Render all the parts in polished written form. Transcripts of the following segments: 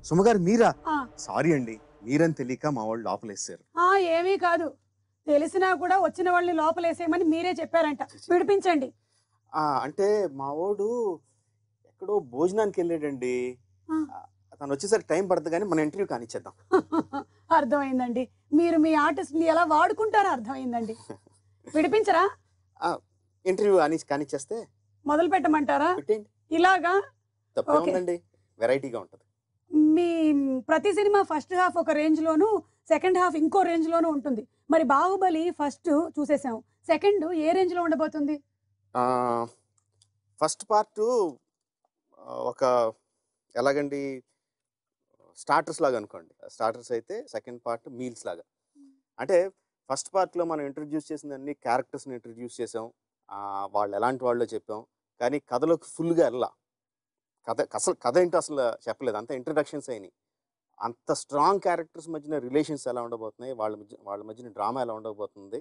సుమగారు మీరా? ఆ, సారీ అండి, మీరని తెలియక మా వాళ్ళు లోపలేసారు. ఏమీ కాదు. తెలిసినా కూడా వచ్చిన వాళ్ళని లోపలేసేయమని మీరే చెప్పారంట. విడిపించండి. అంటే మా వాడు ఎక్కడో భోజనానికి వెళ్ళాడండి. ఆ, ఆ, తను వచ్చేసరికి టైం పడుతుంది, కానీ మన ఇంటర్వ్యూ కానిచ్చేద్దాం. అర్థమైందండి. మీరు మీ ఆర్టిస్ట్ని ఎలా వాడుకుంటారో అర్థమైందండి. విడిపించరా? ఇంటర్వ్యూ కానిచ్చేస్తే మొదలు పెట్టమంటారా? పెట్టేయండి. ఇలాగా తప్పే ఓకే. ఉందండి, వెరైటీగా ఉంటుంది. మీ ప్రతి సినిమా ఫస్ట్ హాఫ్ ఒక రేంజ్ లోను, సెకండ్ హాఫ్ ఇంకో రేంజ్ లోను ఉంటుంది. మరి బాహుబలి ఫస్ట్ చూసేసాం, సెకండ్ ఏ రేంజ్ లో ఉండబోతుంది? ఫస్ట్ పార్ట్ ఒక ఎలాగండి, స్టార్టర్స్ లాగా అనుకోండి. స్టార్టర్స్ అయితే సెకండ్ పార్ట్ మీల్స్ లాగా. అంటే ఫస్ట్ పార్ట్లో మనం ఇంట్రడ్యూస్ చేసిన అన్ని క్యారెక్టర్స్ని ఇంట్రడ్యూస్ చేసాం, వాళ్ళు ఎలాంటి వాళ్ళో చెప్పాం, కానీ కథలోకి ఫుల్గా వెళ్ళా. కథ ఏంటో అసలు చెప్పలేదు, అంత ఇంట్రడక్షన్స్ అయినాయి. అంత స్ట్రాంగ్ క్యారెక్టర్స్ మధ్యన రిలేషన్స్ ఎలా ఉండబోతున్నాయి, వాళ్ళ మధ్యన డ్రామా ఎలా ఉండబోతుంది,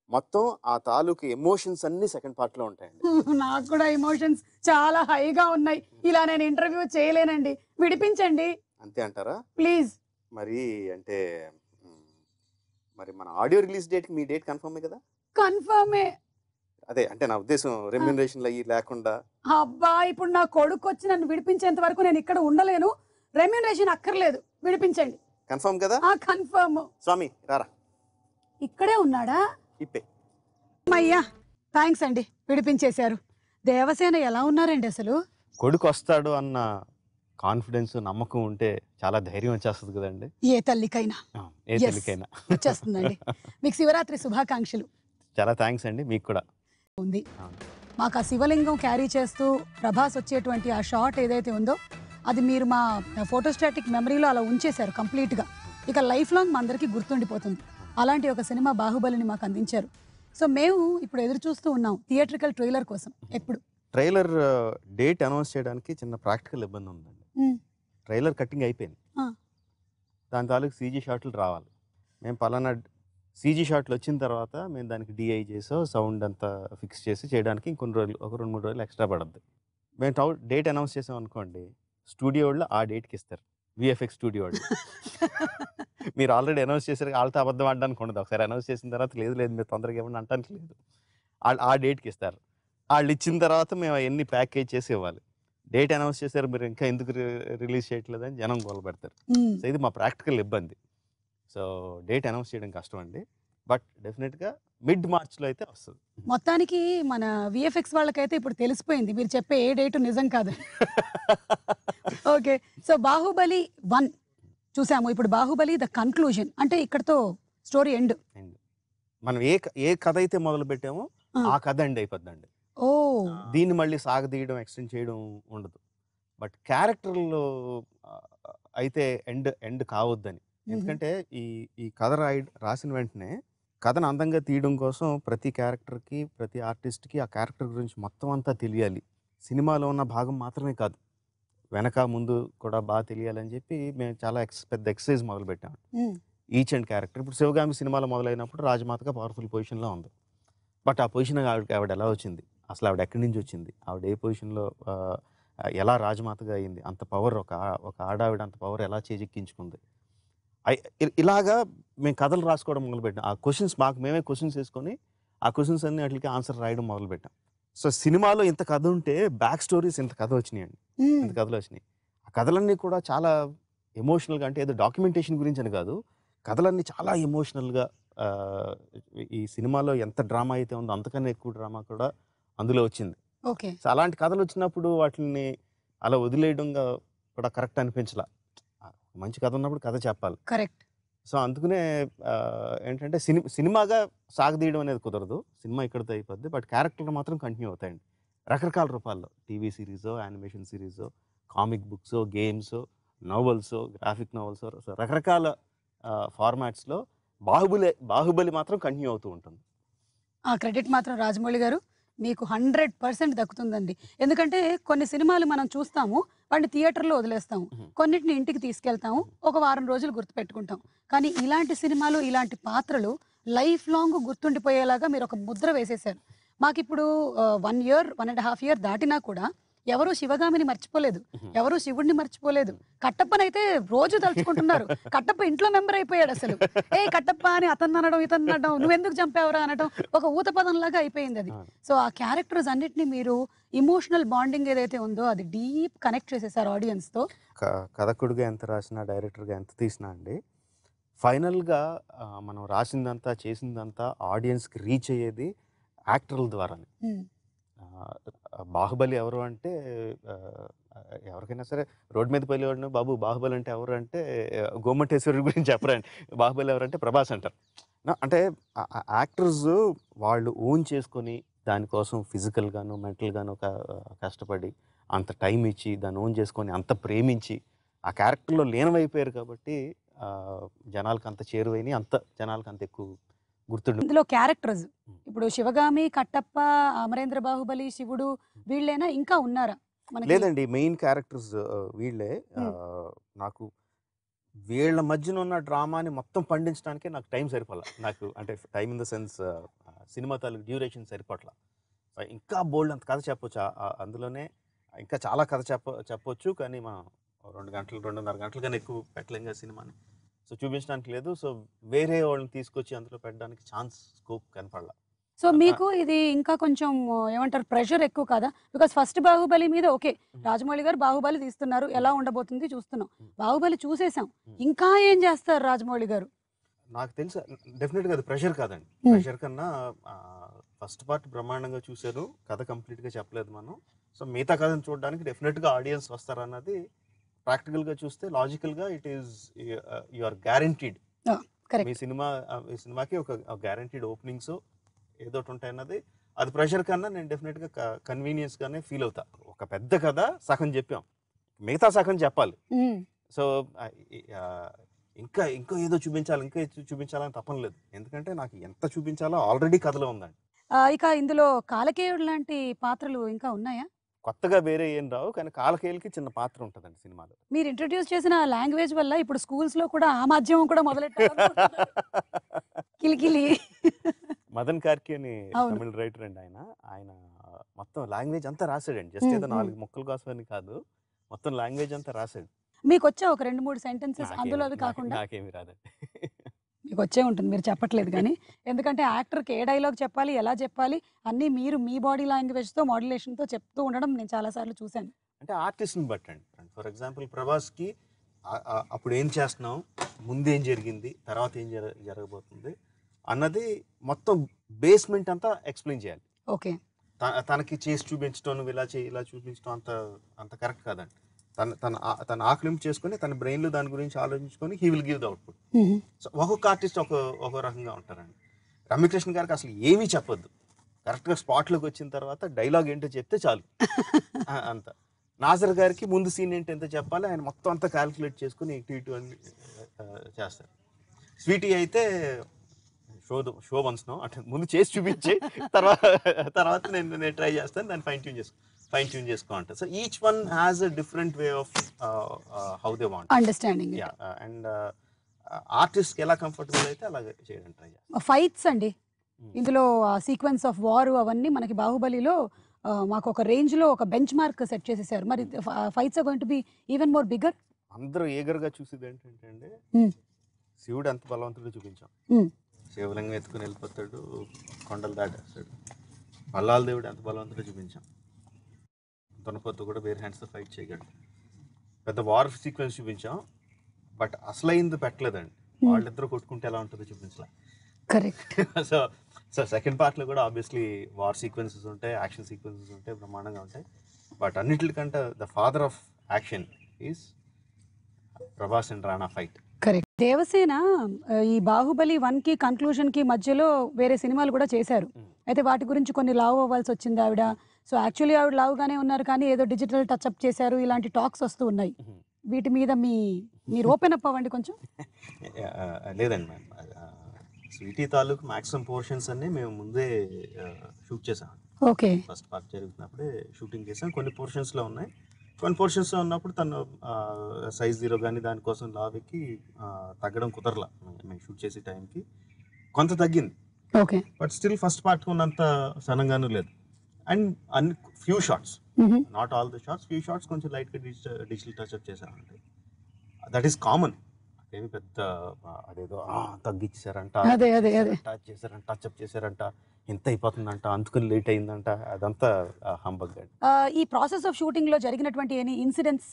మొత్తం ఆ తాలూకు ఎమోషన్స్ అన్ని సెకండ్ పార్ట్లో ఉంటాయండి. నాకు కూడా ఎమోషన్స్ చాలా హైగా ఉన్నాయి. ఇలా నేను ఇంటర్వ్యూ చేయలేనండి. విడిపించండి అంతే అంటారా? ప్లీజ్. మరి అంటే మరి మన ఆడియో రిలీజ్ డేట్కి మీ డేట్ కన్ఫర్మే కదా? కన్ఫర్మే. అదే అంటే నా ఉద్దేశం, రెమ్యూనరేషన్లు అయ్యి లేకుండా. అబ్బా, ఇప్పుడు నా కొడుకు వచ్చి నన్ను విడిపించేంత వరకు నేను ఇక్కడ ఉండలేను. రెమ్యూనరేషన్ అక్కర్లేదు, విడిపించండి. కన్ఫర్మ్ కదా? కన్ఫర్మ్. స్వామి రారా, ఇక్కడే ఉన్నాడా? ఇప్పే. అయ్యా, థ్యాంక్స్ అండి, విడిపించేశారు. దేవసేన ఎలా ఉన్నారండి అసలు? కొడుకు వస్తాడు అన్న కాన్ఫిడెన్స్, నమ్మకం ఉంటే చాలా ధైర్యం వచ్చేస్తుంది కదండి. ఏ తల్లికైనా ఏ Yes. తల్లికైనా వచ్చేస్తుందండి. మీకు శివరాత్రి శుభాకాంక్షలు. చాలా థ్యాంక్స్ అండి, మీకు కూడా. ఉంది మాకు ఆ శివలింగం క్యారీ చేస్తూ ప్రభాస్ వచ్చేటువంటి ఆ షాట్ ఏదైతే ఉందో, అది మీరు మా ఫోటోస్టాటిక్ మెమరీలో అలా ఉంచేశారు కంప్లీట్గా. ఇక లైఫ్ లాంగ్ మా అందరికీ గుర్తుండిపోతుంది. అలాంటి ఒక సినిమా బాహుబలిని మాకు అందించారు. సో మేము ఇప్పుడు ఎదురు చూస్తూ ఉన్నాం థియేట్రికల్ ట్రైలర్ కోసం. ఎప్పుడు ట్రైలర్ డేట్ అనౌన్స్ చేయడానికి చిన్న ప్రాక్టికల్ ఇబ్బంది ఉందండి. ట్రైలర్ కటింగ్ అయిపోయింది, దాని తాలూకు సీజీ షాట్లు రావాలి. మేము పలానా సీజీ షాట్లు వచ్చిన తర్వాత మేము దానికి డిఐ చేసో సౌండ్ అంతా ఫిక్స్ చేసి చేయడానికి ఇంకొన్ని రోజులు, ఒక 2-3 రోజులు ఎక్స్ట్రా పడుద్ది. మేము డేట్ అనౌన్స్ చేసాం అనుకోండి, స్టూడియో వాళ్ళు ఆ డేట్కి ఇస్తారు, విఎఫ్ఎక్స్ స్టూడియో వాళ్ళు. మీరు ఆల్రెడీ అనౌన్స్ చేశారు, వాళ్ళతో అబద్ధం ఆడడానికి ఉండదు. ఒకసారి అనౌన్స్ చేసిన తర్వాత లేదు మీరు తొందరగా ఇవ్వండి అంటానికి లేదు, వాళ్ళు ఆ డేట్కి ఇస్తారు. వాళ్ళు ఇచ్చిన తర్వాత మేము అవన్నీ ప్యాకేజ్ చేసి ఇవ్వాలి. డేట్ అనౌన్స్ చేశారు, మీరు ఇంకా ఎందుకు రిలీజ్ చేయట్లేదని జనం గోల పెడతారు. సో ఇది మా ప్రాక్టికల్ ఇబ్బంది. సో డేట్ అనౌన్స్ చేయడం కష్టం అండి, బట్ డెఫినెట్గా మిడ్ మార్చ్లో అయితే వస్తుంది. మొత్తానికి మన విఎఫ్ఎక్స్ వాళ్ళకైతే ఇప్పుడు తెలిసిపోయింది మీరు చెప్పే ఏ డేటు నిజం కాదు. ఓకే, సో బాహుబలి 1 చూసాము, ఇప్పుడు బాహుబలి ద కన్క్లూజన్, అంటే ఇక్కడతో స్టోరీ ఎండ్. మనం ఏ కథ అయితే మొదలు పెట్టామో ఆ కథ ఎండ్ అయిపోద్దండి. ఓ, దీన్ని మళ్ళీ సాగదీయడం, ఎక్స్టెండ్ చేయడం ఉండదు. బట్ క్యారెక్టర్లో అయితే ఎండ్ కావద్దని. ఎందుకంటే ఈ కథ రాసిన వెంటనే కథను అందంగా తీయడం కోసం ప్రతి క్యారెక్టర్కి, ప్రతి ఆర్టిస్ట్కి ఆ క్యారెక్టర్ గురించి మొత్తం అంతా తెలియాలి. సినిమాలో ఉన్న భాగం మాత్రమే కాదు, వెనక ముందు కూడా బాగా తెలియాలని చెప్పి మేము చాలా పెద్ద ఎక్సర్సైజ్ మొదలుపెట్టాము. ఈచ్ అండ్ క్యారెక్టర్, ఇప్పుడు శివగామి సినిమాలో మొదలైనప్పుడు రాజమాతగా పవర్ఫుల్ పొజిషన్లో ఉంది. బట్ ఆ పొజిషన్ ఆవిడ ఎలా వచ్చింది, అసలు ఆవిడ ఎక్కడి నుంచి వచ్చింది, ఆవిడ ఏ పొజిషన్లో ఎలా రాజమాతగా అయింది, అంత పవర్ ఒక ఆడావిడ అంత పవర్ ఎలా చేజెక్కించుకుంది, ఇలాగా మేము కథలు రాసుకోవడం మొదలుపెట్టాం. ఆ క్వశ్చన్స్ మేమే క్వశ్చన్స్ వేసుకొని ఆ క్వశ్చన్స్ అన్ని వాటికి ఆన్సర్ రాయడం మొదలుపెట్టాం. సో సినిమాలో ఇంత కథ ఉంటే బ్యాక్ స్టోరీస్ ఇంత కథ వచ్చినాయండి, ఇంత కథలు వచ్చినాయి. ఆ కథలన్నీ కూడా చాలా ఎమోషనల్గా, అంటే ఏదో డాక్యుమెంటేషన్ గురించి అని కాదు, కథలన్నీ చాలా ఎమోషనల్గా. ఈ సినిమాలో ఎంత డ్రామా అయితే ఉందో అంతకన్నా ఎక్కువ డ్రామా కూడా అందులో వచ్చింది. ఓకే, సో అలాంటి కథలు వచ్చినప్పుడు వాటిని అలా వదిలేయడంగా కూడా కరెక్ట్ అనిపించలా. మంచి కథ ఉన్నప్పుడు కథ చెప్పాలి, కరెక్ట్. సో అందుకనే ఏంటంటే సినిమాగా సాగదీయడం అనేది కుదరదు, సినిమా ఇక్కడితో అయిపోద్ది. బట్ క్యారెక్టర్లు మాత్రం కంటిన్యూ అవుతాయండి రకరకాల రూపాల్లో, టీవీ సిరీసో, యానిమేషన్ సిరీసో, comic books, games, novels, graphic novels, రకరకాల ఫార్మాట్స్లో బాహుబలి మాత్రం కంటిన్యూ అవుతూ ఉంటుంది. ఆ క్రెడిట్ మాత్రం రాజమౌళి గారు మీకు 100% దక్కుతుందండి. ఎందుకంటే కొన్ని సినిమాలు మనం చూస్తాము, వాటిని థియేటర్లో వదిలేస్తాము, కొన్నిటిని ఇంటికి తీసుకెళ్తాము, ఒక వారం రోజులు గుర్తుపెట్టుకుంటాం. కానీ ఇలాంటి సినిమాలు, ఇలాంటి పాత్రలు లైఫ్ లాంగ్ గుర్తుండిపోయేలాగా మీరు ఒక ముద్ర వేసేసారు. మాకు ఇప్పుడు 1 year 1.5 year దాటినా కూడా ఎవరు శివగామిని మర్చిపోలేదు, ఎవరు శివుడిని మర్చిపోలేదు. కట్టప్పనైతే రోజు తలుచుకుంటున్నారు. కట్టప్ప ఇంట్లో మెంబర్ అయిపోయాడు అసలు. ఏ కట్టప్ప అని అతను అనడం, ఇతను అనడం, నువ్వెందుకు చంపావురా అనడం, ఒక ఊతపదం లాగా అయిపోయింది అది. సో ఆ క్యారెక్టర్స్ అన్నిటిని మీరు ఇమోషనల్ బాండింగ్ ఏదైతే ఉందో అది డీప్ కనెక్ట్ చేసేసారు ఆడియన్స్ తో. కథకుడిగా ఎంత రాసినా, డైరెక్టర్గా ఎంత తీసినా అండి, ఫైనల్గా మనం రాసిందంతా చేసిందంతా ఆడియన్స్కి రీచ్ అయ్యేది యాక్టర్ల ద్వారానే. బాహుబలి ఎవరు అంటే ఎవరికైనా సరే రోడ్డు మీద పోయేవాడిని, బాబు బాహుబలి అంటే ఎవరు అంటే గోమటేశ్వరి గురించి చెప్పరండి, బాహుబలి ఎవరంటే ప్రభాస్ అంటారు. అంటే యాక్టర్స్ వాళ్ళు ఓన్ చేసుకొని దానికోసం ఫిజికల్గాను మెంటల్గాను కష్టపడి అంత టైం ఇచ్చి దాన్ని ఓన్ చేసుకొని అంత ప్రేమించి ఆ క్యారెక్టర్లో లీనమైపోయారు కాబట్టి జనాలకు అంత చేరువైన అంత జనాలకు అంత ఎక్కువ గుర్తుండి. ఇందులో క్యారెక్టర్స్ ఇప్పుడు శివగామి, కట్టప్ప, అమరేంద్ర బాహుబలి, శివుడు వీళ్ళేనా ఇంకా ఉన్నారా? లేదండి, మెయిన్ క్యారెక్టర్స్ వీళ్ళే. నాకు వీళ్ళ మధ్యన ఉన్న డ్రామాని మొత్తం పండించడానికే నాకు టైం సరిపోలే. నాకు అంటే time in the sense cinema తాలూకు డ్యూరేషన్ సరిపోట్ల. ఇంకా బోల్డ్ అంత కథ చెప్పొచ్చు అందులోనే, ఇంకా చాలా కథ చెప్పొచ్చు. కానీ మనం 2 గంటలు 2.5 గంటల కన్నా ఎక్కువ పెట్టలేం కదా సినిమాని. సో చూపించడానికి లేదు. సో వేరే వాళ్ళని తీసుకొచ్చి అందులో పెట్టడానికి ఛాన్స్, స్కోప్ కనపడలా. సో మీకు ఇది ఇంకా కొంచెం ఏమంటారు, ప్రెషర్ ఎక్కువ కదా? బికాస్ ఫస్ట్ బాహుబలి మీద ఓకే, రాజమౌళి గారు బాహుబలి తీస్తున్నారు, ఎలా ఉండబోతుంది చూస్తున్నాం. బాహుబలి చూసేసాం, ఇంకా ఏం చేస్తారు రాజమౌళి గారు? నాకు తెలుసు డెఫినెట్గా అది ప్రెషర్ కాదండి. ప్రెషర్ కన్నా ఫస్ట్ పార్ట్ బ్రహ్మాండంగా చూశారు, కథ కంప్లీట్గా చెప్పలేదు మనం. సో మిగతా కథను చూడడానికి డెఫినెట్గా ఆడియన్స్ వస్తారన్నది ప్రాక్టికల్గా చూస్తే, లాజికల్గా it is you are guaranteed. మీ సినిమాకి ఒక గ్యారంటీడ్ ఓపెనింగ్స్ ఏదో ఉంటాయన్నది. అది ప్రెషర్ కన్నా నేను డెఫినెట్గా కన్వీనియన్స్గానే ఫీల్ అవుతా. ఒక పెద్ద కథ సగం చెప్పాం, మిగతా సగం చెప్పాలి. సో ఇంకా ఏదో చూపించాలని తప్పని లేదు, ఎందుకంటే నాకు ఎంత చూపించాలో ఆల్రెడీ కథలో ఉందండి. ఇక ఇందులో కాలకేయుడు లాంటి పాత్రలు ఇంకా ఉన్నాయా? కొత్తగా వేరే ఏం రావు, కానీ కాలకేయులకి చిన్న పాత్ర ఉంటుందండి సినిమాలో. మీరు ఇంట్రడ్యూస్ చేసిన లాంగ్వేజ్ వల్ల ఇప్పుడు స్కూల్స్ లో కూడా ఆ మాధ్యమం కూడా మొదలెట్టారు. కిలికిలి. మదన్ కార్కి అని తమిళ రైటర్ అండి ఆయన మొత్తం లాంగ్వేజ్ అంతా రాశాడండి. జస్ట్ ఏదో 4 ముక్కల కోసమని కాదు, మొత్తం లాంగ్వేజ్ అంతా రాశాడు. మీకు వచ్చా ఒక 2-3 సెంటెన్సెస్ అందులో అవి కాకుండా? నాకేమి రాదండి. మీకు వచ్చే ఉంటుంది, మీరు చెప్పట్లేదు కానీ. ఎందుకంటే యాక్టర్కి ఏ డైలాగ్ చెప్పాలి, ఎలా చెప్పాలి అన్నీ మీరు మీ బాడీ లాంగ్వేజ్తో మాడ్యులేషన్తో చెప్తూ ఉండడం నేను చాలాసార్లు చూశాను. అంటే ఆర్టిస్ట్ని బట్టండి. ఫర్ ఎగ్జాంపుల్ ప్రభాస్కి అప్పుడు ఏం చేస్తున్నాం, ముందు ఏం జరిగింది, తర్వాత ఏం జరగబోతుంది అన్నది మొత్తం బేస్మెంట్ అంతా ఎక్స్ప్లెయిన్ చేయాలి. ఓకే, తనకి చేసి చూపించడం, నువ్వు ఇలా చేయి ఇలా చూపించడం అంత కరెక్ట్ కాదండి. తన ఆకలింపు చేసుకుని తన బ్రెయిన్లో దాని గురించి ఆలోచించుకొని he will give the output. So ఒక్కొక్క ఆర్టిస్ట్ ఒక రకంగా ఉంటారండి. రమ్యకృష్ణ గారికి అసలు ఏమీ చెప్పొద్దు, కరెక్ట్గా స్పాట్లోకి వచ్చిన తర్వాత డైలాగ్ ఏంటో చెప్తే చాలు అంత. నాజర్ గారికి ముందు సీన్ ఏంటి ఎంత చెప్పాలి ఆయన మొత్తం అంతా క్యాల్కులేట్ చేసుకుని ఇటు అని చేస్తారు. స్వీటీ అయితే షో వన్స్నో అంటే ముందు చేసి చూపించి తర్వాత నేను ట్రై చేస్తాను, దాన్ని ఫైన్ ట్యూన్ చేసుకో అంటారు. So each one has a different way of how they want understanding. And artist ఎలా కంఫర్టబుల్ అయితే అలాగే చేయడానికి ట్రై చేస్తాను. ఫైట్స్ అండి, ఇందులో సీక్వెన్స్ ఆఫ్ వార్ అవన్నీ మనకి బాహుబలిలో మాకు ఒక రేంజ్ లో ఒక బెంచ్ మార్క్ సెట్ చేసేసారు. మరి fights are going to be even more bigger. అందరూ ఏగర్గా చూసేది ఏంటంటే అండి, శివుడు ఎంత బలవంతుడో చూపించాం. శివలింగం ఎత్తుకుని వెళ్ళిపోతాడు, కొండలు దాటేస్తాడు. మల్లాల దేవుడు ఎంత బలవంతుడో చూపించాం. దున్నపోతు కూడా బేర్ హ్యాండ్స్తో ఫైట్ చేయగలడు. పెద్ద వార్ సీక్వెన్స్ చూపించాం, బట్ అసలైంది పెట్టలేదండి. వాళ్ళిద్దరూ కొట్టుకుంటే ఎలా ఉంటుందో చూపించలే. కరెక్ట్. సో సెకండ్ పార్ట్లో కూడా ఆబ్వియస్లీ వార్ సీక్వెన్సెస్ ఉంటాయి, యాక్షన్ సీక్వెన్సెస్ ఉంటాయి, బ్రహ్మాండంగా ఉంటాయి. బట్ అన్నిటికంటే the father of action is Prabhas and Rana fight. Correct. Devasena ఈ బాహుబలి 1కి కన్క్లూజన్కి మధ్యలో వేరే సినిమాలు కూడా చేశారు. అయితే వాటి గురించి కొన్ని లావ్ అవ్వాల్సి వచ్చింది ఆవిడ. సో యాక్చువల్లీ ఆవిడ లావుగానే ఉన్నారు, కానీ ఏదో డిజిటల్ టచ్అప్ చేశారు, ఇలాంటి టాక్స్ వస్తూ ఉన్నాయి. వీటి మీద మీరు ఓపెన్ అప్ అవ్వండి కొంచెం. లేదండి మ్యామ్, స్వీటీ తాలూకు మ్యాక్సిమం పోర్షన్స్ అన్ని మేము ముందే షూట్ చేసాం. ఓకే, ఫస్ట్ పార్ట్ జరుగుతున్నప్పుడే షూటింగ్ చేసాం. కొన్ని పోర్షన్స్లో ఉన్నాయి, కొన్ని పోర్షన్స్లో ఉన్నప్పుడు తను సైజ్ 0 కానీ దానికోసం లావెక్కి తగ్గడం కుదరలా. మేము షూట్ చేసే టైంకి కొంత తగ్గింది. Okay, but still first part ఉన్నంత సనంగానూ లేదు. And few shots not all the shots, few shots కొంచెం లైట్గా డిజిటల్ టచ్అప్ చేశారంటే దట్ ఈస్ కామన్. ఏమి పెద్ద అదేదో తగ్గించారంట, అదే అదే అదే టచ్ చేశారంట, టచ్అప్ చేశారంట, ఎంత అయిపోతుందంట, అందుకని లేట్ అయిందంట, అదంతా హంబగ్ అండి. ఈ ప్రాసెస్ ఆఫ్ షూటింగ్ లో జరిగినటువంటి ఎనీ ఇన్సిడెంట్స్?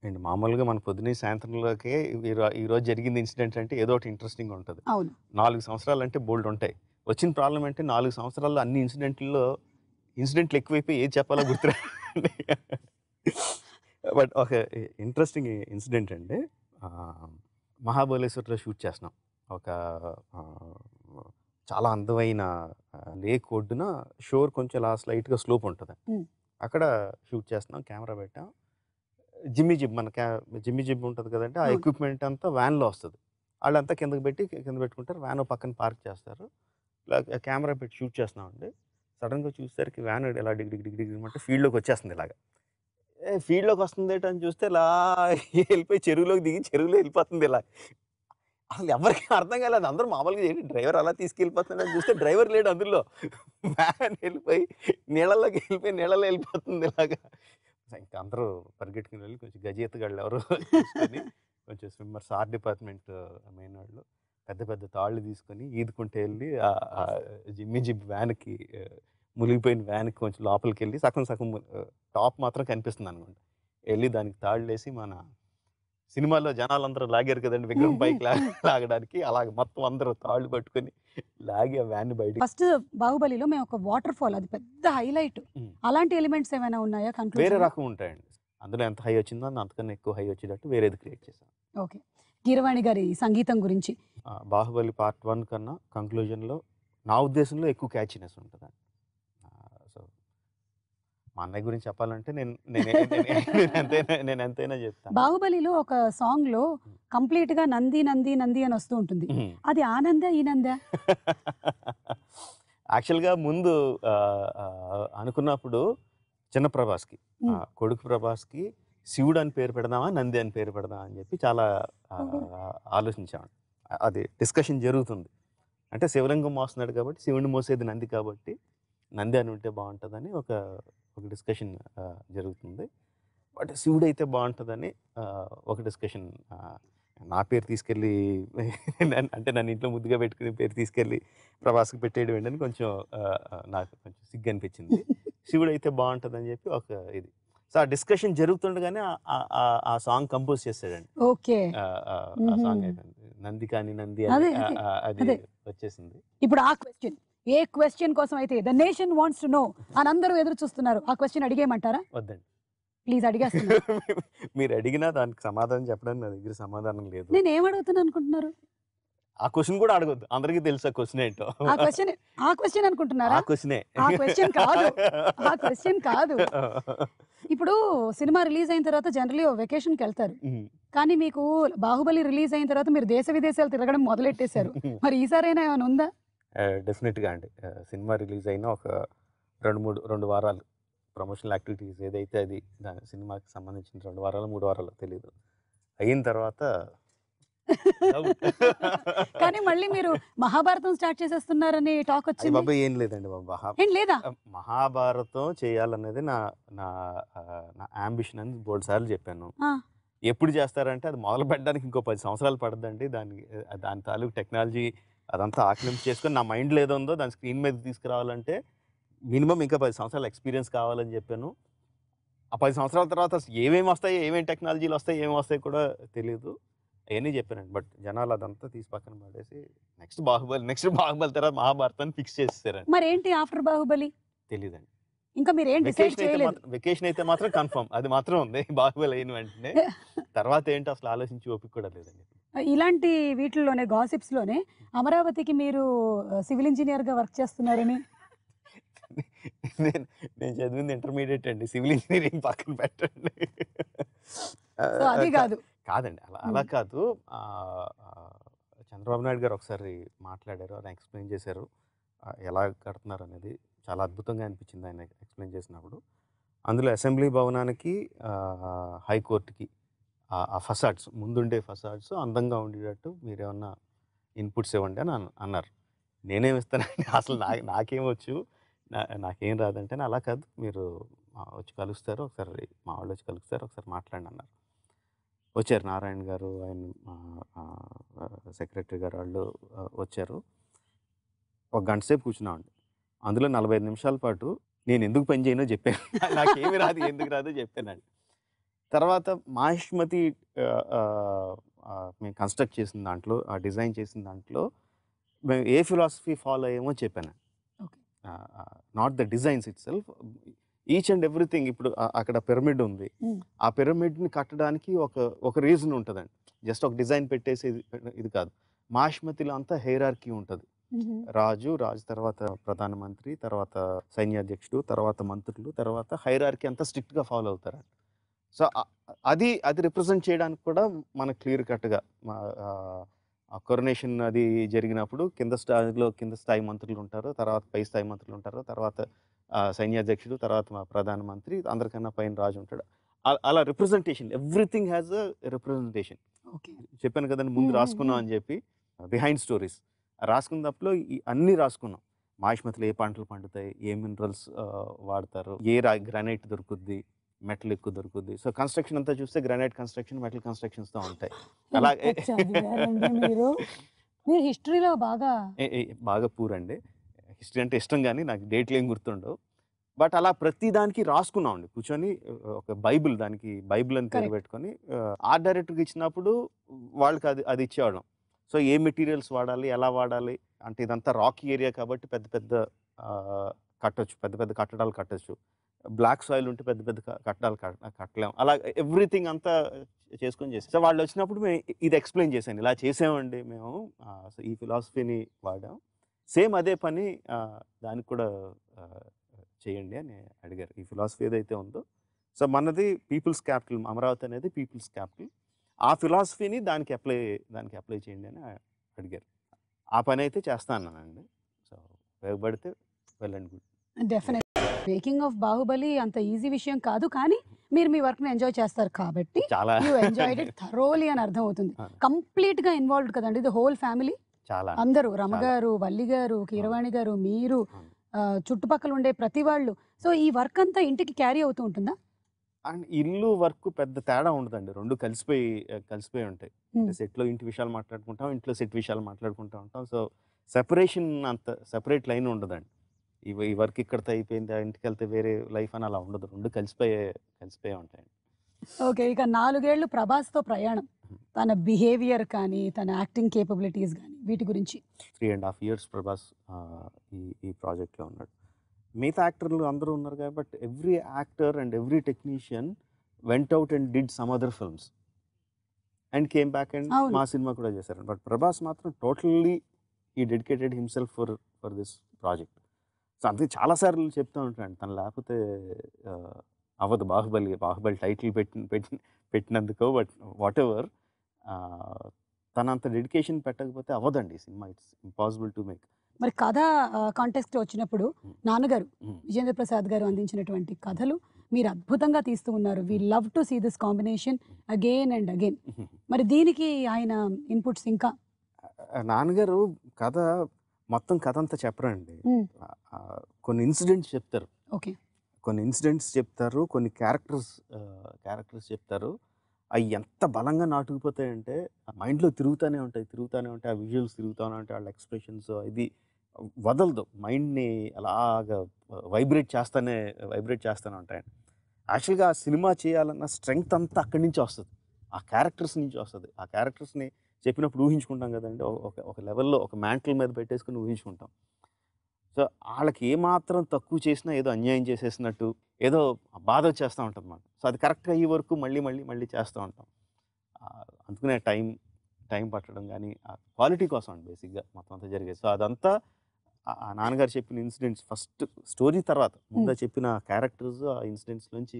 అండ్ మామూలుగా మన పొద్దున్నే సాయంత్రంలోకే ఈ రోజు జరిగింది ఇన్సిడెంట్ అంటే ఏదో ఒకటి ఇంట్రెస్టింగ్ ఉంటుంది. అవును. 4 సంవత్సరాలు అంటే బోల్డ్ ఉంటాయి. వచ్చిన ప్రాబ్లం అంటే 4 సంవత్సరాల్లో అన్ని ఇన్సిడెంట్లు ఎక్కువైపోయి ఏది చెప్పాలో గుర్తురా. బట్ ఒక ఇంట్రెస్టింగ్ ఇన్సిడెంట్ అండి. మహాబలేశ్వర్లో షూట్ చేస్తున్నాం. ఒక చాలా అందమైన లేక్ ఒడ్డున షోర్ కొంచెం స్లైట్గా స్లోప్ ఉంటుంది. అక్కడ షూట్ చేస్తున్నాం, కెమెరా పెట్టాం. జిమ్మి జిబ్ ఉంటుంది కదంటే, ఆ ఎక్విప్మెంట్ అంతా వ్యాన్లో వస్తుంది. వాళ్ళంతా కింద పెట్టుకుంటారు, వ్యాన్ పక్కన పార్క్ చేస్తారు. ఇలా కెమెరా పెట్టి షూట్ చేస్తున్నామండి. సడన్గా చూసేసరికి వ్యాన్ ఇలా డిగ్ అంటే ఫీల్డ్లోకి వచ్చేస్తుంది. ఇలాగా ఫీల్డ్లోకి వస్తుంది అని చూస్తే ఇలా వెళ్ళిపోయి చెరువులోకి దిగి చెరువులో వెళ్ళిపోతుంది. ఇలా అసలు ఎవరికి అర్థం కాలేదు. అందరూ మామూలుగా ఏంటి డ్రైవర్ అలా తీసుకెళ్ళిపోతుందని చూస్తే డ్రైవర్ లేడు అందులో. వ్యాన్ వెళ్ళిపోయి నీళ్ళలోకి నీళ్ళలో వెళ్ళిపోతుంది ఇలాగా. ఇంకా అందరూ పరిగెట్టుకుని వెళ్ళి కొంచెం గజేతగాళ్ళు ఎవరు తీసుకొని కొంచెం స్విమ్మర్స్, ఆర్ట్ డిపార్ట్మెంట్ మెయిన్ వాళ్ళు పెద్ద పెద్ద తాళ్ళు తీసుకొని ఈదుకుంటూ వెళ్ళి జిమ్మి జిబ్ వ్యాన్కి, మునిగిపోయిన వ్యాన్కి కొంచెం లోపలికి వెళ్ళి సగం టాప్ మాత్రం కనిపిస్తుంది అనుకోండి, వెళ్ళి దానికి తాళ్ళు వేసి మన సినిమాలో జనాలందరూ లాగారు కదండి విగ్రహం పైకి లాగడానికి, అలాగే మొత్తం అందరూ తాళ్ళు పట్టుకొని లాగి ఆ వ్యాన్ బయట. ఫస్ట్ బాహుబలిలో మేము ఒక వాటర్ ఫాల్, అది పెద్ద హైలైట్. అలాంటి ఎలిమెంట్స్ ఏమైనా ఉన్నాయా? వేరే రకం ఉంటాయండి అందులో. ఎంత హై వచ్చిందో అంతకన్నా ఎక్కువ హై వచ్చేటట్టు వేరేది క్రియేట్ చేశాను. ఓకే. కీరవాణి గారి సంగీతం గురించి? బాహుబలి పార్ట్ 1 కన్నా కంక్లూజన్లో నా ఉద్దేశంలో ఎక్కువ క్యాచినెస్ ఉంటుంది. సో మా అన్నయ్య గురించి చెప్పాలంటే నేను ఎంతైనా చెప్తాను. బాహుబలిలో ఒక సాంగ్ లో కంప్లీట్ గా నంది నంది నంది అని వస్తూ ఉంటుంది. అది ఆనంద ఈనంద? యాక్చువల్గా ముందు అనుకున్నప్పుడు చిన్న ప్రభాస్కి, కొడుకు ప్రభాస్కి శివుడు అని పేరు పెడదామా నంది అని పేరు పెడదామా అని చెప్పి చాలా ఆలోచించాము. అది డిస్కషన్ జరుగుతుంది. అంటే శివలింగం మోస్తున్నాడు కాబట్టి శివుడిని మోసేది నంది కాబట్టి నంది అని ఉంటే బాగుంటుందని ఒక డిస్కషన్ జరుగుతుంది. బట్ శివుడు అయితే బాగుంటుందని ఒక డిస్కషన్. నా పేరు తీసుకెళ్ళి అంటే నన్ను ఇంట్లో ముద్దుగా పెట్టుకుని పేరు తీసుకెళ్ళి ప్రభాస్కి పెట్టేయడం ఏంటని కొంచెం నాకు కొంచెం సిగ్గు అనిపించింది. శివుడు అయితే బాగుంటుందని చెప్పి ఒక ఇది. సో ఆ డిస్కషన్ జరుగుతుండగానే ఆ సాంగ్ కంపోజ్ చేశాడండి. ఓకే. ఆ సాంగ్ అయిపోయింది, నంది కానీ నంది అని అది వచ్చేసింది. ఇప్పుడు ఆ క్వశ్చన్, ఏ క్వశ్చన్ కోసం అయితే the nation wants to know అని అందరూ ఎదురు చూస్తున్నారు, ఆ క్వశ్చన్ అడిగేయమంటారా? వద్దండి, ప్లీజ్ అడిగేస్తున్నా. మీరు అడిగినా దానికి సమాధానం చెప్పడానికి నా దగ్గర సమాధానం లేదు. నేను ఏం అడుగుతున్నాను అనుకుంటున్నారు? ఆ క్వశ్చన్ కూడా అడగొద్దు, అందరికీ తెలుసు ఆ క్వశ్చన్ ఏంటో. ఆ క్వశ్చన్ అనుకుంటున్నారా? ఆ క్వశ్చనే. ఆ క్వశ్చన్ కాదు, ఆ క్వశ్చన్ కాదు. ఇప్పుడు సినిమా రిలీజ్ అయిన తర్వాత జనరల్లీ వెకేషన్కి వెళ్తారు, కానీ మీకు బాహుబలి రిలీజ్ అయిన తర్వాత మీరు దేశ విదేశాలు తిరగడం మొదలెట్టేశారు. మరి ఈసారైనా ఏమైనా ఉందా? డెఫినెట్గా అండి. సినిమా రిలీజ్ అయిన ఒక 2 వారాలు ప్రమోషనల్ యాక్టివిటీస్ ఏదైతే అది దాని సినిమాకి సంబంధించిన 2 వారాలు 3 వారాలు తెలియదు అయిన తర్వాత కానీ మళ్ళీ మీరు మహాభారతం స్టార్ట్ చేసేస్తున్నారని టాక్ వచ్చింది. బాబా ఏం లేదండి బాబా, ఏం లేదా? మహాభారతం చేయాలనేది నా అంబిషన్ అని బోల్డ్ సార్లు చెప్పాను. ఎప్పుడు చేస్తారంటే అది మొదలు పెట్టడానికి ఇంకో 10 సంవత్సరాలు పడదండి. దాని తాలూకు టెక్నాలజీ అదంతా ఆక్లింపు చేసుకొని నా మైండ్లో ఏదో ఉందో దాని స్క్రీన్ మీద తీసుకురావాలంటే మినిమం ఇంకా 10 సంవత్సరాల ఎక్స్పీరియన్స్ కావాలని చెప్పాను. ఆ 10 సంవత్సరాల తర్వాత అసలు ఏమేమి వస్తాయి, ఏమేమి టెక్నాలజీలు వస్తాయి, ఏమేమి వస్తాయి కూడా తెలియదు. అవన్నీ చెప్పానండి. బట్ జనాలు అదంతా తీసి పక్కన పడేసి నెక్స్ట్ బాహుబలి తర్వాత మహాభారతాన్ని ఫిక్స్ చేసేసారండి. మరి ఏంటి ఆఫ్టర్ బాహుబలి తెలీదండి. ఇంకా మీరు ఏం డిసైడ్ చేయలేదు? వెకేషన్ అయితే మాత్రం కన్ఫర్మ్, అది మాత్రం ఉంది. బాహుబలి అయిన వెంటనే తర్వాత ఏంటి అసలు ఆలోచించి ఓపిక కూడా లేదండి. ఇలాంటి వీటిల్లోనే గాసిప్స్ లోనే అమరావతికి మీరు సివిల్ ఇంజనీర్ గా వర్క్ చేస్తున్నారని. నేను చదివింది ఇంటర్మీడియట్ అండి, సివిల్ ఇంజనీరింగ్ పక్కన పెట్టండి. అది కాదు కాదండి, అలా కాదు. చంద్రబాబు నాయుడు గారు ఒకసారి మాట్లాడారు, ఆయన ఎక్స్ప్లెయిన్ చేశారు ఎలా కడుతున్నారు అనేది. చాలా అద్భుతంగా అనిపించింది ఆయన ఎక్స్ప్లెయిన్ చేసినప్పుడు. అందులో అసెంబ్లీ భవనానికి హైకోర్టుకి ఆ ఫసాడ్స్, ముందుండే ఫసాడ్స్ అందంగా ఉండేటట్టు మీరు ఏమన్నా ఇన్పుట్స్ ఇవ్వండి అని అన్నారు. నేనేమి ఇస్తానండి, అసలు నాకేమొచ్చు, నాకేం రాదంటే అలా కాదు, మీరు వచ్చి కలుస్తారు, ఒకసారి మా వాళ్ళు వచ్చి కలుస్తారు, ఒకసారి మాట్లాడండి అన్నారు. వచ్చారు నారాయణ గారు, ఆయన సెక్రటరీ గారు వాళ్ళు వచ్చారు. ఒక గంట సేపు కూర్చున్నామండి. అందులో 45 నిమిషాల పాటు నేను ఎందుకు పని చేయనో చెప్పాను. నాకేమి రాదు, ఎందుకు రాదో చెప్పానండి. తర్వాత మాహిష్మతి మేము కన్స్ట్రక్ట్ చేసిన దాంట్లో, డిజైన్ చేసిన దాంట్లో మేము ఏ ఫిలాసఫీ ఫాలో అయ్యామో చెప్పాను. Okay. Not the designs it self, each and everything. ఇప్పుడు అక్కడ పిరమిడ్ ఉంది, ఆ పిరమిడ్ని కట్టడానికి ఒక రీజన్ ఉంటుందండి. జస్ట్ ఒక డిజైన్ పెట్టేసి ఇది కాదు. మాహిష్మతిలో అంతా హైరార్కీ ఉంటుంది. రాజు తర్వాత ప్రధానమంత్రి, తర్వాత సైన్యాధ్యక్షుడు, తర్వాత మంత్రులు, తర్వాత హైరార్కీ అంతా స్ట్రిక్ట్గా ఫాలో అవుతారండి. సో అది రిప్రజెంట్ చేయడానికి కూడా మనకు క్లియర్ కట్గా కొరనేషన్ అది జరిగినప్పుడు కింద స్థాయి మంత్రులు ఉంటారు, తర్వాత పై స్థాయి మంత్రులు ఉంటారు, తర్వాత సైన్యాధ్యక్షుడు, తర్వాత మా ప్రధానమంత్రి, అందరికన్నా పైన రాజు ఉంటాడు. అలా representation, everything has a representation. చెప్పాను కదండి ముందు రాసుకున్నాం అని చెప్పి, బిహైండ్ స్టోరీస్ రాసుకున్నప్పుడు అన్నీ రాసుకున్నాం. మాహిష్మతిలో ఏ పంటలు పండుతాయి, ఏ మినరల్స్ వాడతారు, ఏ గ్రానైట్ దొరుకుద్ది, మెటల్ ఎక్కువ దొరుకుద్ది. సో కన్స్ట్రక్షన్ అంతా చూస్తే గ్రానైట్ కన్స్ట్రక్షన్, మెటల్ కన్స్ట్రక్షన్స్తో ఉంటాయి. అలాగే మీరు హిస్టరీలో బాగా పూరండి. హిస్టరీ అంటే ఇష్టం, కానీ నాకు డేట్లు ఏం గుర్తుండవు. బట్ అలా ప్రతి దానికి రాసుకున్నాం అండి కూర్చొని. ఒక బైబిల్, దానికి బైబిల్ అని పేరు పెట్టుకొని ఆర్ట్ డైరెక్టర్కి ఇచ్చినప్పుడు వాళ్ళకి అది ఇచ్చేవాళ్ళం. సో ఏ మెటీరియల్స్ వాడాలి, ఎలా వాడాలి అంటే, ఇదంతా రాకీ ఏరియా కాబట్టి పెద్ద పెద్ద కట్టడాలు కట్టచ్చు. బ్లాక్ సాయిల్ ఉంటే పెద్ద పెద్ద కట్టడాలు కట్టలేము. అలా ఎవ్రీథింగ్ అంతా చేసుకొని చేసాం. సో వాళ్ళు వచ్చినప్పుడు మేము ఇది ఎక్స్ప్లెయిన్ చేశాను, ఇలా చేసామండి మేము, ఈ ఫిలాసఫీని వాడాం, సేమ్ అదే పని దానికి కూడా చేయండి అని అడిగారు. ఈ ఫిలాసఫీ ఏదైతే ఉందో, సో మనది పీపుల్స్ క్యాపిటల్, అమరావతి అనేది పీపుల్స్ క్యాపిటల్, ఆ ఫిలాసఫీని దానికి అప్లై చేయండి అని అడిగారు. ఆ పని అయితే చేస్తానండి. సో ఉపయోగపడితే well and good. Definite. Making of Baahubali అంత ఈజీ విషయం కాదు, కానీ మీరు మీ వర్క్ ని ఎంజాయ్ చేస్తారు కాబట్టి యు ఎంజాయ్డ్ ఇట్ థరోలీ అని అర్థం అవుతుంది. కంప్లీట్ గా ఇన్వాల్వ్డ్ కదండి, ది హోల్ ఫ్యామిలీ, అందరూ, రమగారు, వల్లి గారు, కీరవాణి గారు, మీరు, చుట్టుపక్కల ఉండే ప్రతి వాళ్ళు. సో ఈ వర్క్ అంతా ఇంటికి క్యారీ అవుతూ ఉంటుందా? అండ్ ఇల్లు వర్క్ పెద్ద తేడా ఉండదండి, రెండు కలిసిపోయి ఉంటాయి. సెట్లో ఇంటి విషయాలు మాట్లాడుకుంటాం, ఇంట్లో సెట్ విషయాలు మాట్లాడుకుంటూ ఉంటాం. సో సెపరేషన్, అంత సెపరేట్ లైన్ ఉండదండి. ఈ వర్క్ ఇక్కడితో అయిపోయింది, ఇంటికి వెళ్తే వేరే లైఫ్ అని అలా ఉండదు, రెండు కలిసిపోయే ఉంటాయండి. ఓకే. ఇక 4 ఏళ్ళు ప్రభాస్తో ప్రయాణం, తన బిహేవియర్ కానీ, తన యాక్టింగ్ కేపబిలిటీస్ కానీ, వీటి గురించి. 3.5 years ప్రభాస్ ఈ ప్రాజెక్ట్లో ఉన్నాడు. మిగతా యాక్టర్లు అందరూ ఉన్నారు కాబట్టి every actor and every technician went out and did some other films and came back and మా సినిమా కూడా చేశారు. బట్ ప్రభాస్ మాత్రం టోటల్లీ ఈ dedicated himself for this project. So అందుకే చాలాసార్లు చెప్తూ ఉంటాను, తను లేకపోతే అవ్వదు బాహుబలి టైటిల్ పెట్టినందుకో, బట్ వాట్ ఎవర్, తనంత డెడికేషన్ పెట్టకపోతే అవ్వదండి సినిమా. It's impossible to make. మరి కథ కాంటెక్స్ట్ వచ్చినప్పుడు నాన్నగారు విజేంద్ర ప్రసాద్ గారు అందించినటువంటి కథలు మీరు అద్భుతంగా తీస్తూ ఉన్నారు. We love to see this combination again and again. మరి దీనికి ఆయన ఇన్పుట్స్ ఇంకా? నాన్నగారు మొత్తం కథ అంతా చెప్పరండి, కొన్ని ఇన్సిడెంట్స్ చెప్తారు. ఓకే. కొన్ని క్యారెక్టర్స్ చెప్తారు. అవి ఎంత బలంగా నాటుకుపోతాయంటే మైండ్లో తిరుగుతూనే ఉంటాయి. ఆ విజువల్స్ తిరుగుతూనే ఉంటాయి, వాళ్ళ ఎక్స్ప్రెషన్స్, ఇది వదలదు, మైండ్ని అలాగా వైబ్రేట్ చేస్తూనే ఉంటాయండి. యాక్చువల్గా ఆ సినిమా చేయాలన్న స్ట్రెంగ్త్ అంతా అక్కడి నుంచి వస్తుంది, ఆ క్యారెక్టర్స్ నుంచి వస్తుంది. ఆ క్యారెక్టర్స్ని చెప్పినప్పుడు ఊహించుకుంటాం కదండి, ఒక లెవెల్లో ఒక మ్యాంటల్ మీద పెట్టేసుకుని ఊహించుకుంటాం. సో వాళ్ళకి ఏమాత్రం తక్కువ చేసినా ఏదో అన్యాయం చేసేసినట్టు, ఏదో బాధ వచ్చేస్తూ ఉంటుంది అన్నమాట. సో అది కరెక్ట్గా ఈ వరకు మళ్ళీ చేస్తూ ఉంటాం. అందుకనే టైం పట్టడం కానీ క్వాలిటీ కోసం అండి బేసిక్గా మొత్తం అంతా జరిగేది. సో అదంతా ఆ నాన్నగారు చెప్పిన ఇన్సిడెంట్స్, ఫస్ట్ స్టోరీ తర్వాత ముందు చెప్పిన క్యారెక్టర్స్, ఆ ఇన్సిడెంట్స్ నుంచి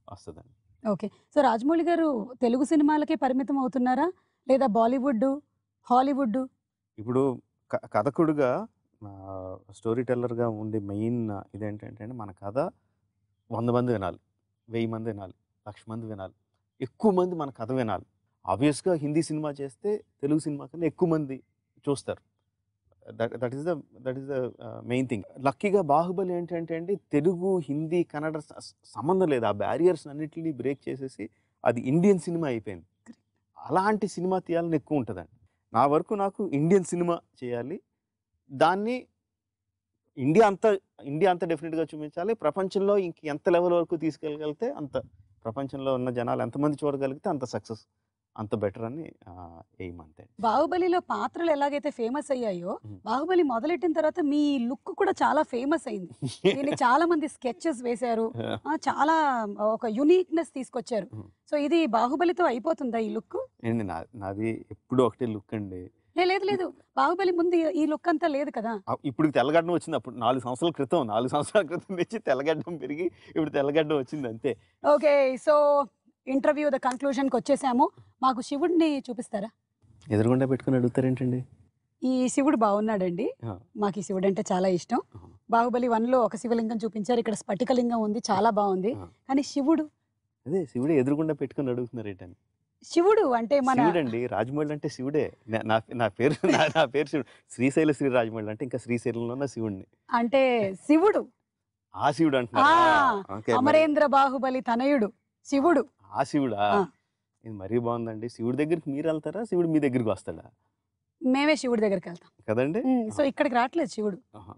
వస్తుందండి. ఓకే. సో రాజమౌళి గారు తెలుగు సినిమాలకే పరిమితం అవుతున్నారా, లేదా బాలీవుడ్, హాలీవుడ్? ఇప్పుడు కథకుడుగా, స్టోరీ టెల్లర్గా ఉండే మెయిన్ ఇదేంటంటే, మన కథ 100 మంది వినాలి, 1000 మంది వినాలి, 1,00,000 మంది వినాలి, ఎక్కువ మంది మన కథ వినాలి. ఆబ్వియస్గా హిందీ సినిమా చేస్తే తెలుగు సినిమా కన్నా ఎక్కువ మంది చూస్తారు. That is the main thing. లక్కీగా 'బాహుబలి' ఏంటంటే అండి, తెలుగు, హిందీ, కన్నడ సంబంధం లేదు. ఆ బ్యారియర్స్ అన్నిటిని బ్రేక్ చేసేసి అది ఇండియన్ సినిమా అయిపోయింది. అలాంటి సినిమా తీయాలని ఎక్కువ ఉంటుందండి. నా వరకు నాకు ఇండియన్ సినిమా చేయాలి. దాన్ని ఇండియా అంతా డెఫినెట్‌గా చూపించాలి. ప్రపంచంలో ఎంత లెవెల్ వరకు తీసుకెళ్ళగలిగితే అంత, ప్రపంచంలో ఉన్న జనాలు ఎంతమంది చూడగలిగితే అంత సక్సెస్, అంత బెటర్ అని ఎయిమ్ అంతే. బాహుబలిలో పాత్రలు ఎలాగైతే ఫేమస్ అయ్యాయో, హ్మ్. బాహుబలి మొదలెట్టిన తర్వాత మీ లుక్ కూడా చాలా ఫేమస్ అయింది. దీన్ని చాలా మంది స్కెచెస్ వేశారు. చాలా ఒక యూనిక్‌నెస్ తీసుకొచ్చారు. హ్మ్. సో ఇది బాహుబలితో అయిపోతుందా ఈ లుక్? ఏండి నాది ఎప్పుడూ ఒకటే లుక్ అండి. లేదు లేదు. బాహుబలి ముందు ఈ లుక్ అంతా లేదు కదా! ఇప్పుడు తెల్లగడ్డం వచ్చింది. అప్పుడు 4 సంవత్సరాల క్రితం, 4 సంవత్సరాల క్రితం నుంచి తెల్లగడ్డం పెరిగి ఇప్పుడు తెల్లగడ్డం వచ్చింది అంతే. ఓకే. సో ఇంటర్వ్యూ ద కన్క్లూజన్‌కి వచ్చేసాము. మాకు శివుడిని చూపిస్తారా? ఎదురుగుండా పెట్టుకొని అడుగుతారేంటండి? ఈ శివుడు బాగున్నాడండి. ఆ! మాకు ఈ శివుడు అంటే చాలా ఇష్టం. ఆహా! బాహుబలి 1లో ఒక శివలింగం చూపించారు. ఇక్కడ స్ఫటికలింగం ఉంది. చాలా బాగుంది. ఆ! కానీ శివుడు అదే శివుడే ఎదురుగుండా పెట్టుకొని అడుగుతున్నారేంటని. శివుడు అంటే మన శివుడండి. రాజమౌళి అంటే శివుడే. నా పేరు నా పేరు శివుడు. శ్రీశైల శ్రీ రాజమౌళి అంటే ఇంకా శ్రీశైలంలో ఉన్న శివుడిని. అంటే శివుడు. ఆ శివుడు ఆ! అంటున్నారా? ఓకే. మరి అమరేంద్ర బాహుబలి తనయుడు శివుడు. ఆ శివుడా? ఆ! ఇది మరీ బాగుందండి. శివుడి దగ్గరికి మీరెళ్తారా? శివుడు మీ దగ్గరికి వస్తాడా? మేమే శివుడి దగ్గరికెళ్తాం. కదండీ! సో ఇక్కడికి రావట్లేదు శివుడు. ఆహా!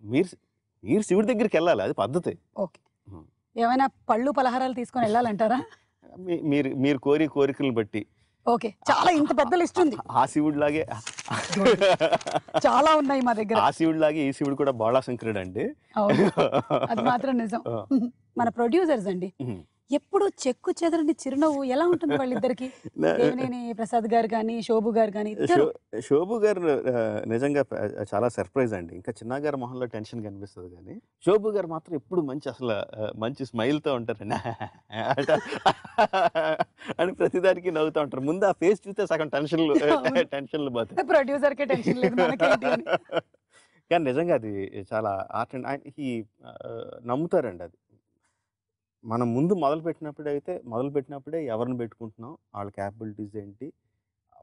మీరు శివుడి దగ్గరికెళ్ళాలి. అది పద్ధతి. ఓకే. హ్మ్. ఏమైనా పళ్ళు, పలహారాలు తీసుకొని ఎళ్ళాలంటారా? మీరు కోరికలను బట్టి. ఓకే. చాలా ఇంత పెద్ద లిస్ట్ ఉంది. ఆ శివుడిలాగే చాలా ఉన్నాయి మా దగ్గర. ఆ శివుడిలాగే ఈ శివుడు కూడా బాళాశంకరుడండి. అవును. అది మాత్రం నిజం. ఆ! మన ప్రొడ్యూసర్స్ అండి. హ్మ్. ఎప్పుడు చెక్కు చెదరని చిరునవ్వు ఎలా ఉంటుంది వాళ్ళిద్దరికి? దేవినేని ప్రసాద్ గారు గాని, శోభు గారు గాని ఇద్దరు. శోభు గారు నిజంగా చాలా సర్ప్రైజ్ అండి. ఇంకా చిన్న గారి మొహంలో టెన్షన్ కనిపిస్తది గానీ, శోభు గారు మాత్రం ఎప్పుడు మంచి స్మైల్‌తో ఉంటారండి. అని ప్రతిదానికి నవ్వుతా ఉంటారు. ముందు ఆ ఫేస్ చూస్తే సగం అవును. టెన్షన్‌లు పోతాయి. ప్రొడ్యూసర్‌కే టెన్షన్ లేదు మనకేంటి అని. కానీ నిజంగా అది చాలా ఆర్ట్ అండ్ నమ్ముతారండి అది. మనం ముందు మొదలుపెట్టినప్పుడే ఎవరిని పెట్టుకుంటున్నాం, వాళ్ళ క్యాపబిలిటీస్ ఏంటి,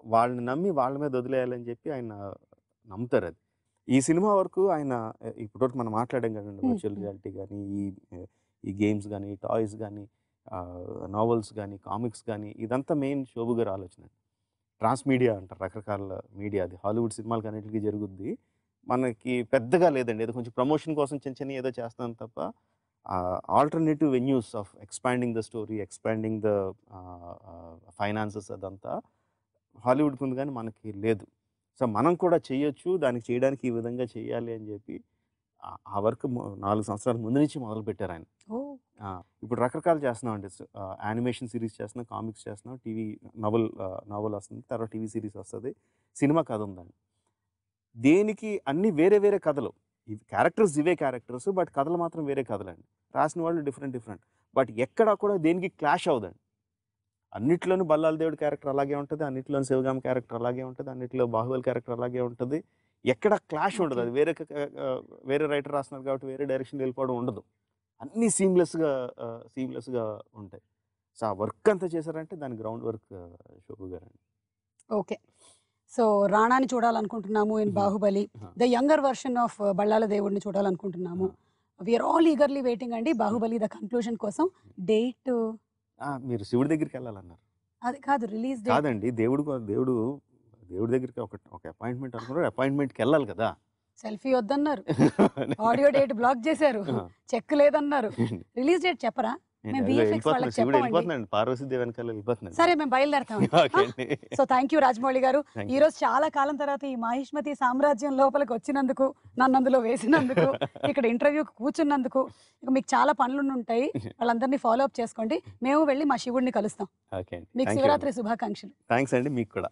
వాళ్ళని నమ్మి వాళ్ళ మీద వదిలేయాలని చెప్పి ఆయన నమ్ముతారది. ఈ సినిమా వరకు ఆయన ఇప్పటివరకు మనం మాట్లాడాం కదండీ! వర్చువల్ రియాలిటీ గానీ, ఈ గేమ్స్ గానీ, టాయ్స్ గానీ, నావెల్స్ గానీ, కామిక్స్ గానీ, ఇదంతా మెయిన్ శోభు గారి ఆలోచన. ట్రాన్స్‌మీడియా అంటారు. రకరకాల మీడియా అది. హాలీవుడ్ సినిమాలకన్నిటికి జరుగుద్ది. మనకి పెద్దగా లేదండి. ఏదో కొంచెం ప్రమోషన్ కోసం చిన్నయి ఏదో చేస్తున్నాం తప్ప, alternative venues of expanding the story, expanding the finances అదంతా హాలీవుడ్‌కి ఉంది గానీ మనకి లేదు. సో, మనం కూడా చేయొచ్చు. దానికి చేయడానికి ఈ విధంగా చేయాలి అని జెప్పి ఆ వర్క్ 4 సంవత్సరాల ముందు నుంచి మొదలుపెట్టారాయన. ఓహ్! ఇప్పుడు రకరకాలు చేస్తున్నామండి. యానిమేషన్ సీరీస్ చేస్తున్నాం, కామిక్స్ చేస్తున్నాం, టీవీ నావెల్ వస్తుంది. తర్వాత టీవీ సీరీస్ వస్తది. సినిమా కథ ఉందండి. దేనికి అన్నీ వేరే వేరే కథలు. ఇవే క్యారెక్టర్స్. బట్ కథలు మాత్రం వేరే కథలండి. రాసిన వాళ్ళు డిఫరెంట్. బట్ ఎక్కడా కూడా దేనికి క్లాష్ అవ్వదండి. అన్నిట్లోనూ బల్లాల దేవుడి క్యారెక్టర్ అలాగే ఉంటది. అన్నిట్లోనూ శివగామ క్యారెక్టర్ అలాగే ఉంటది. అన్నిట్లో బాహుబలి క్యారెక్టర్ అలాగే ఉంటది. ఎక్కడ క్లాష్ ఉండదు. ఓకే. అది వేరే రైటర్ రాస్తున్నారు కాబట్టి వేరే డైరెక్షన్‌లో వెళ్ళిపోవడం ఉండదు. అన్నీ సీమ్‌లెస్‌గా ఉంటాయి. సో, ఆ వర్క్ అంతా చేశారంటే దాని గ్రౌండ్ వర్క్ శోభు గారండి. ఓకే. సో, రాణాని చూడాలనుకుంటున్నాము ఇన్ హుహు. 'బాహుబలి'. ఆ! ద యంగర్ వర్షన్ ఆఫ్ బల్లాల దేవుడిని చూడాలనుకుంటున్నాము. ఆ! We are all eagerly waiting అండి 'బాహుబలి' ద కన్క్లూజన్ కోసం. డేట్ మీరు శివుడి దగ్గరికెళ్ళాలన్నారు. అది కాదు రిలీజ్ డేట్. కాదండి. దేవుడి దగ్గరికి ఒక అపాయింట్‌మెంట్ అనుకున్నారు. అపాయింట్‌మెంట్‌కెళ్ళాలి కదా! సెల్ఫీ వద్దన్నారు. ఆడియో డేట్ బ్లాక్ చేశారు. ఆ! చెక్ లేదన్నారు. రిలీజ్ డేట్ చెప్పరా? మేము అదిగో వీఎఫ్ఎక్స్ వెళ్ళిపోతున్నాడు. వాళ్ళకి శివుడు చెప్పమండి. వెళ్ళిపోతున్నాడండి. పార్వతీదేవి వెనకాల వెళ్ళిపోతున్నాడు. సరే మేము బయలుదేరతామండి. ఓకే అండి. సో థ్యాంక్ యూ రాజమౌళి గారు. Thank you. ఈరోజు చాలా కాలం తర్వాత ఈ మాహిష్మతి సామ్రాజ్యం లోపలికి వచ్చినందుకు, నన్ను అందులో వేసినందుకు, ఇక్కడ ఇంటర్వ్యూకి కూర్చున్నందుకు, ఇక మీకు చాలా పనులుంటాయి. వాళ్ళందరినీ ఫాలో అప్ చేసుకోండి. మేము వెళ్ళి మా శివుడిని కలుస్తాం. ఓకే అండి. మీకు థాంక్ యూ అండి. శివరాత్రి శుభాకాంక్షలు. థాంక్స్ అండి మీకు కూడా.